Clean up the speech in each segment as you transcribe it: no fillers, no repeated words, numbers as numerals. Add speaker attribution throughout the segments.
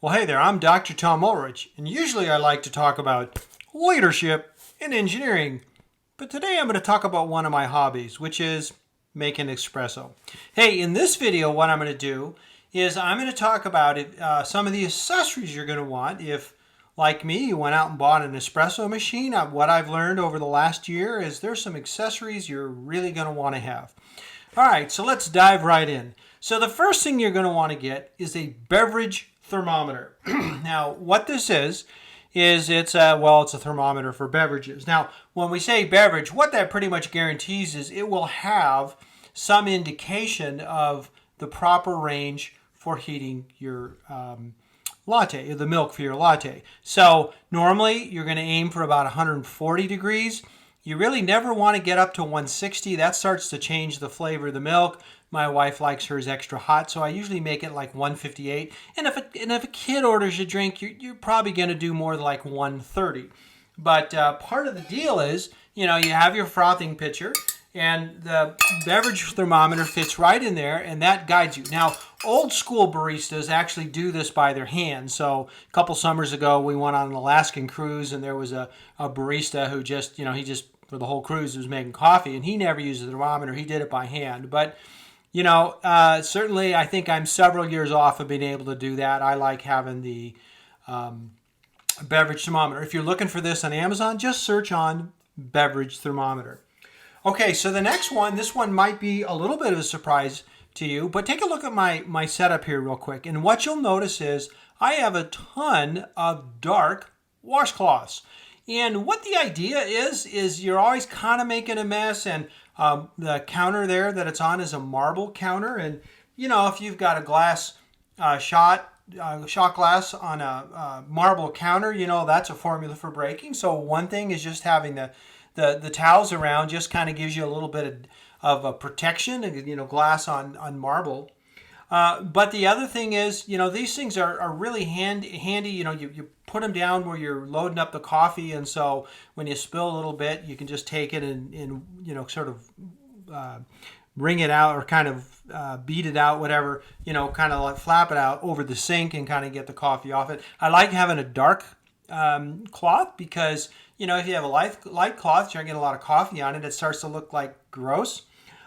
Speaker 1: Well, hey there, I'm Dr. Tom Ulrich, and usually I like to talk about leadership in engineering. But today I'm going to talk about one of my hobbies, which is making espresso. Hey, in this video, what I'm going to do is I'm going to talk about some of the accessories you're going to want if, like me, you went out and bought an espresso machine. What I've learned over the last year is there's some accessories you're really going to want to have. All right, so let's dive right in. So the first thing you're going to want to get is a beverage thermometer. Now, what this is it's a thermometer for beverages. Now, when we say beverage, what that pretty much guarantees is it will have some indication of the proper range for heating your latte, the milk for your latte. So normally you're going to aim for about 140 degrees. You really never want to get up to 160. That starts to change the flavor of the milk. My wife likes hers extra hot, so I usually make it like 158. And if a kid orders a drink, you're probably going to do more like 130. But part of the deal is, you have your frothing pitcher, and the beverage thermometer fits right in there, and that guides you. Now, old school baristas actually do this by their hand. So a couple summers ago, we went on an Alaskan cruise, and there was a barista who just, he just, for the whole cruise, was making coffee, and he never used a thermometer. He did it by hand. But certainly I think I'm several years off of being able to do that. I like having the beverage thermometer. If you're looking for this on Amazon, just search on beverage thermometer. Okay, so the next one, this one might be a little bit of a surprise to you, but take a look at my setup here real quick. And what you'll notice is I have a ton of dark washcloths. And what the idea is you're always kind of making a mess, and the counter there that it's on is a marble counter. And, if you've got a glass shot glass on a marble counter, that's a formula for breaking. So one thing is just having the towels around just kind of gives you a little bit of a protection, glass on marble. But the other thing is, these things are really handy. You put them down where you're loading up the coffee, and so when you spill a little bit, you can just take it and sort of wring it out, or kind of beat it out, whatever, kind of like flap it out over the sink and kind of get the coffee off it. I like having a dark cloth because, if you have a light cloth, you're going to get a lot of coffee on it. It starts to look like gross.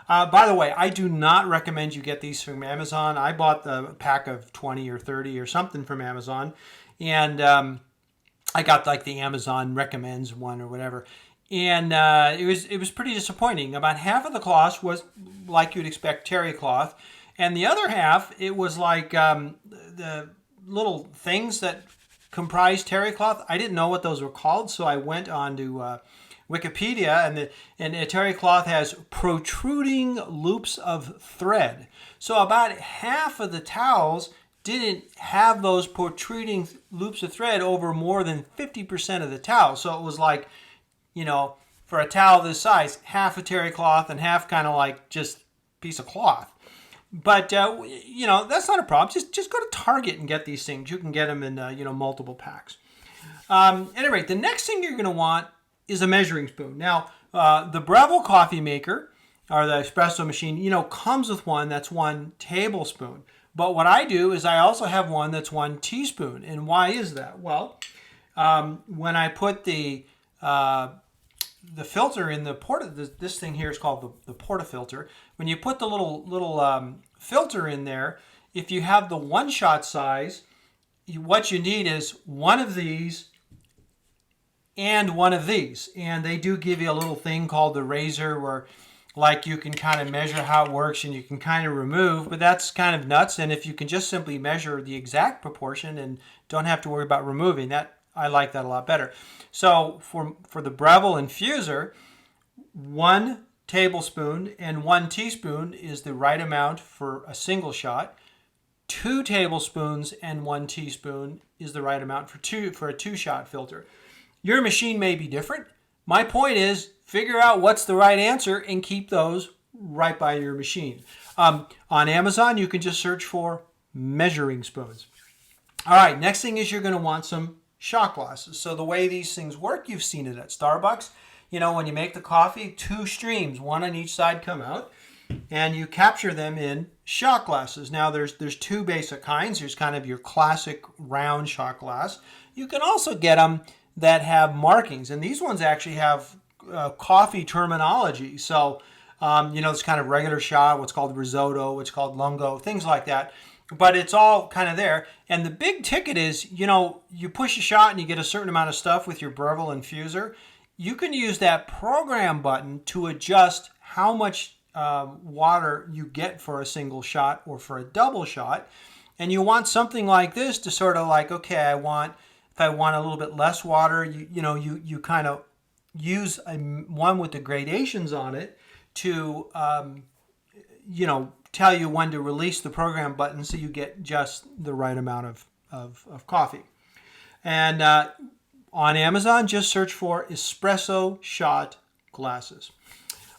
Speaker 1: By the way, I do not recommend you get these from Amazon. I bought the pack of 20 or 30 or something from Amazon, and I got like the Amazon recommends one or whatever, and it was pretty disappointing. About half of the cloth was like you'd expect terry cloth, and the other half, it was like the little things that comprise terry cloth. I didn't know what those were called, so I went on to Wikipedia, and a terry cloth has protruding loops of thread. So about half of the towels didn't have those protruding loops of thread over more than 50% of the towel. So it was like, for a towel this size, half a terry cloth and half kind of like just piece of cloth. But, that's not a problem. Just go to Target and get these things. You can get them in, multiple packs. At any rate, the next thing you're going to want is a measuring spoon. Now, the Breville coffee maker, or the espresso machine, comes with one that's 1 tablespoon. But what I do is I also have one that's 1 teaspoon. And why is that? Well, when I put the filter in the this thing here is called the portafilter. When you put the little filter in there, if you have the 1-shot size, what you need is one of these and one of these. And they do give you a little thing called the razor where like you can kind of measure how it works, and you can kind of remove, but that's kind of nuts. And if you can just simply measure the exact proportion and don't have to worry about removing that, I like that a lot better. So for the Breville infuser, 1 tablespoon and 1 teaspoon is the right amount for a single shot. 2 tablespoons and 1 teaspoon is the right amount for a 2-shot filter. Your machine may be different. My point is, figure out what's the right answer and keep those right by your machine. On Amazon, you can just search for measuring spoons. All right, next thing is you're going to want some shot glasses. So the way these things work, you've seen it at Starbucks. When you make the coffee, 2 streams, 1 on each side, come out. and you capture them in shot glasses. Now there's two basic kinds. There's kind of your classic round shot glass. You can also get them that have markings, and these ones actually have coffee terminology. So it's kind of regular shot, what's called risotto, what's called lungo, things like that. But it's all kind of there. And the big ticket is, you push a shot and you get a certain amount of stuff with your Breville infuser. You can use that program button to adjust how much water you get for a single shot or for a double shot. And you want something like this to sort of like, okay, if I want a little bit less water, you kind of use one with the gradations on it to, tell you when to release the program button so you get just the right amount of coffee. And on Amazon, just search for Espresso shot glasses.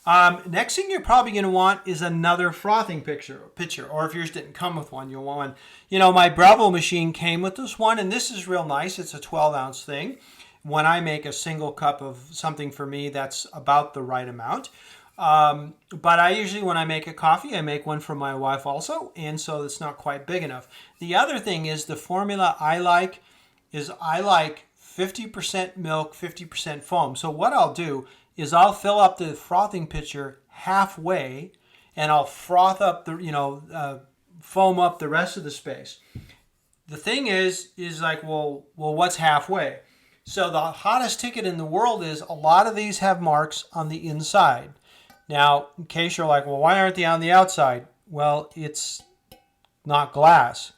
Speaker 1: Next thing you're probably going to want is another frothing pitcher, or if yours didn't come with one, you'll want one. My Breville machine came with this one, and this is real nice. It's a 12-ounce thing. When I make a single cup of something for me, that's about the right amount. But I usually, when I make a coffee, I make one for my wife also, and so it's not quite big enough. The other thing is the formula I like 50% milk, 50% foam. So what I'll do is I'll fill up the frothing pitcher halfway, and I'll froth up foam up the rest of the space. The thing is like, well, what's halfway? So the hottest ticket in the world is a lot of these have marks on the inside. Now, in case you're like, well, why aren't they on the outside? Well, it's not glass.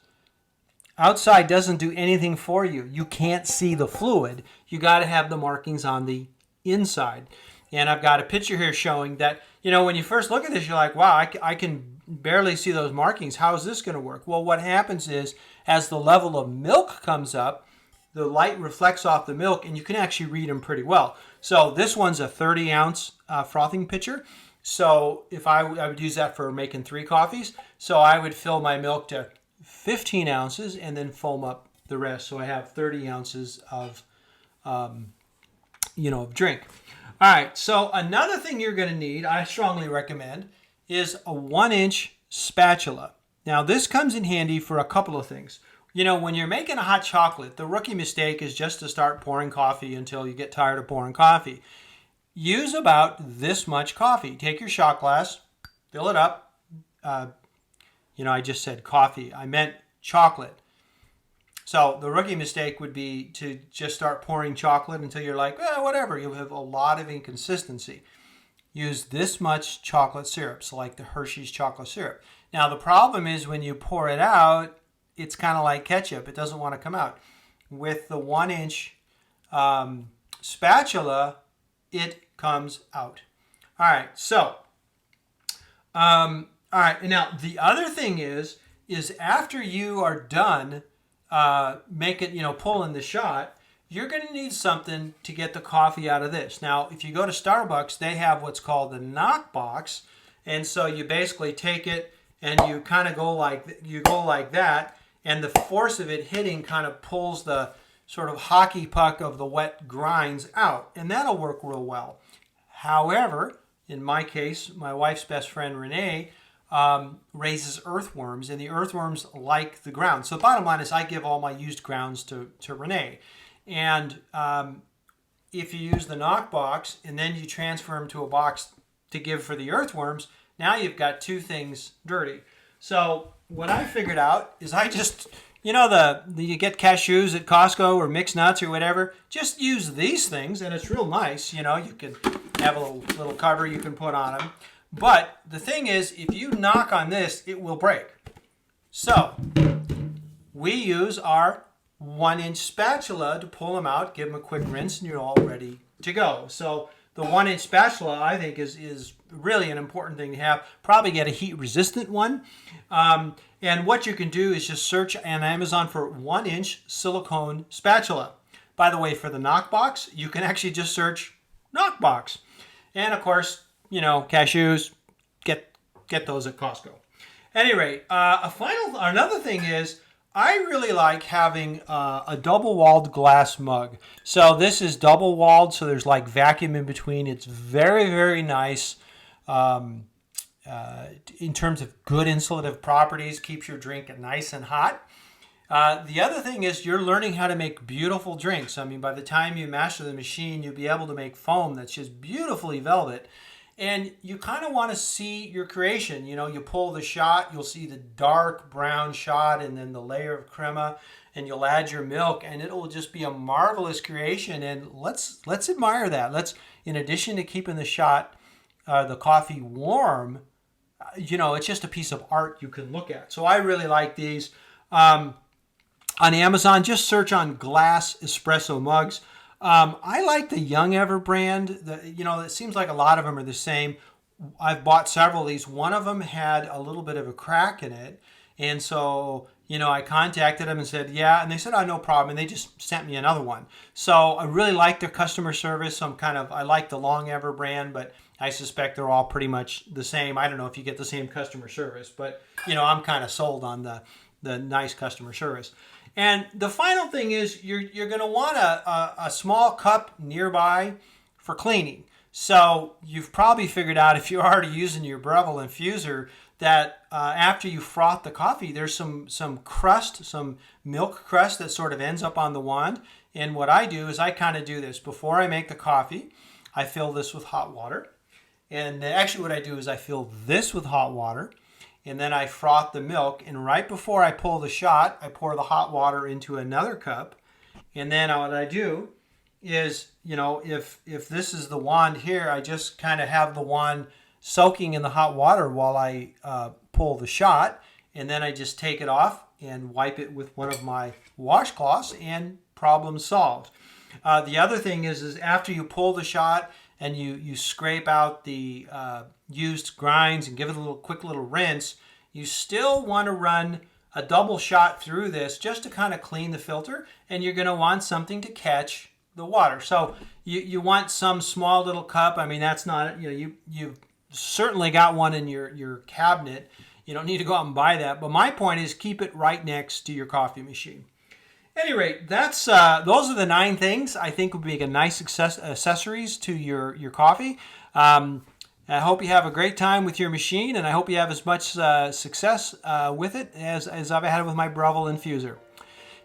Speaker 1: Outside doesn't do anything for you. You can't see the fluid. You got to have the markings on the inside. And I've got a picture here showing that, when you first look at this, you're like, wow, I can barely see those markings. How is this going to work? Well, what happens is as the level of milk comes up, the light reflects off the milk, and you can actually read them pretty well. So this one's a 30-ounce frothing pitcher. So if I would use that for making 3 coffees. So I would fill my milk to 15 ounces and then foam up the rest. So I have 30 ounces of, drink. All right. So another thing you're going to need, I strongly recommend, is a 1-inch spatula. Now this comes in handy for a couple of things. When you're making a hot chocolate, the rookie mistake is just to start pouring coffee until you get tired of pouring coffee. Use about this much coffee. Take your shot glass, fill it up. I just said coffee. I meant chocolate. So the rookie mistake would be to just start pouring chocolate until you're like, whatever. You'll have a lot of inconsistency. Use this much chocolate syrup, so like the Hershey's chocolate syrup. Now the problem is when you pour it out, it's kind of like ketchup. It doesn't want to come out. With the 1-inch spatula, it comes out. All right. So, all right. Now, the other thing is after you are done pulling the shot, you're going to need something to get the coffee out of this. Now, if you go to Starbucks, they have what's called the knock box. And so you basically take it and you kind of go like that. And the force of it hitting kind of pulls the sort of hockey puck of the wet grinds out. And that'll work real well. However, in my case, my wife's best friend, Renee, raises earthworms. And the earthworms like the ground. So the bottom line is I give all my used grounds to Renee. And if you use the knock box and then you transfer them to a box to give for the earthworms, now you've got 2 things dirty. So what I figured out is I just, you get cashews at Costco or mixed nuts or whatever. Just use these things, and it's real nice. You can have a little cover you can put on them. But the thing is, if you knock on this, it will break. So we use our 1-inch spatula to pull them out, give them a quick rinse, and you're all ready to go. So the 1-inch spatula, I think, is really an important thing to have. Probably get a heat-resistant one. And what you can do is just search on Amazon for 1-inch silicone spatula. By the way, for the knockbox, you can actually just search knockbox. And of course, cashews, get those at Costco. At any rate, another thing is I really like having a double-walled glass mug. So this is double-walled, so there's like vacuum in between. It's very, very nice. in terms of good insulative properties, keeps your drink nice and hot. The other thing is you're learning how to make beautiful drinks. I mean, by the time you master the machine, you'll be able to make foam that's just beautifully velvet. And you kind of want to see your creation. You know, you pull the shot, you'll see the dark brown shot and then the layer of crema, and you'll add your milk, and it'll just be a marvelous creation. And let's admire that. Let's, in addition to keeping the shot, the coffee warm, you know, it's just a piece of art you can look at. So I really like these. On Amazon, just search on glass espresso mugs. I like the Young Ever brand. It seems like a lot of them are the same. I've bought several of these. One of them had a little bit of a crack in it. And so, I contacted them and said, yeah. And they said, oh, no problem. And they just sent me another one. So I really like their customer service. I like the Long Ever brand, but I suspect they're all pretty much the same. I don't know if you get the same customer service, but, I'm kind of sold on the nice customer service. And the final thing is you're going to want a small cup nearby for cleaning. So you've probably figured out, if you're already using your Breville infuser, that after you froth the coffee, there's some crust, some milk crust that sort of ends up on the wand. And what I do is I kind of do this. Before I make the coffee, I fill this with hot water. And actually what I do is I fill this with hot water. And then I froth the milk, and right before I pull the shot, I pour the hot water into another cup. And then what I do is, if this is the wand here, I just kind of have the wand soaking in the hot water while I pull the shot. And then I just take it off and wipe it with one of my washcloths, and problem solved. The other thing is after you pull the shot and you scrape out the used grinds and give it a quick little rinse, you still want to run a double shot through this just to kind of clean the filter, and you're going to want something to catch the water. So you want some small little cup. I mean, that's not, you've certainly got one in your cabinet. You don't need to go out and buy that. But my point is keep it right next to your coffee machine. At any rate, those are the 9 things I think would make a nice accessories to your coffee. I hope you have a great time with your machine, and I hope you have as much success with it as I've had with my Breville infuser.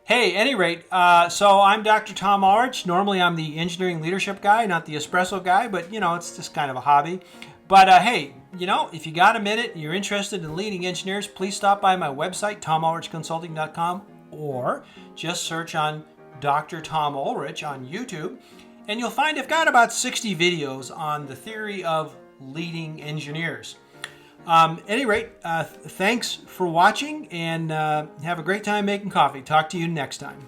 Speaker 1: Hey, at any rate, so I'm Dr. Tom Ulrich. Normally I'm the engineering leadership guy, not the espresso guy, but it's just kind of a hobby. But hey, if you got a minute and you're interested in leading engineers, please stop by my website, tomulrichconsulting.com, or just search on Dr. Tom Ulrich on YouTube, and you'll find I've got about 60 videos on the theory of leading engineers. At any rate, thanks for watching, and have a great time making coffee. Talk to you next time.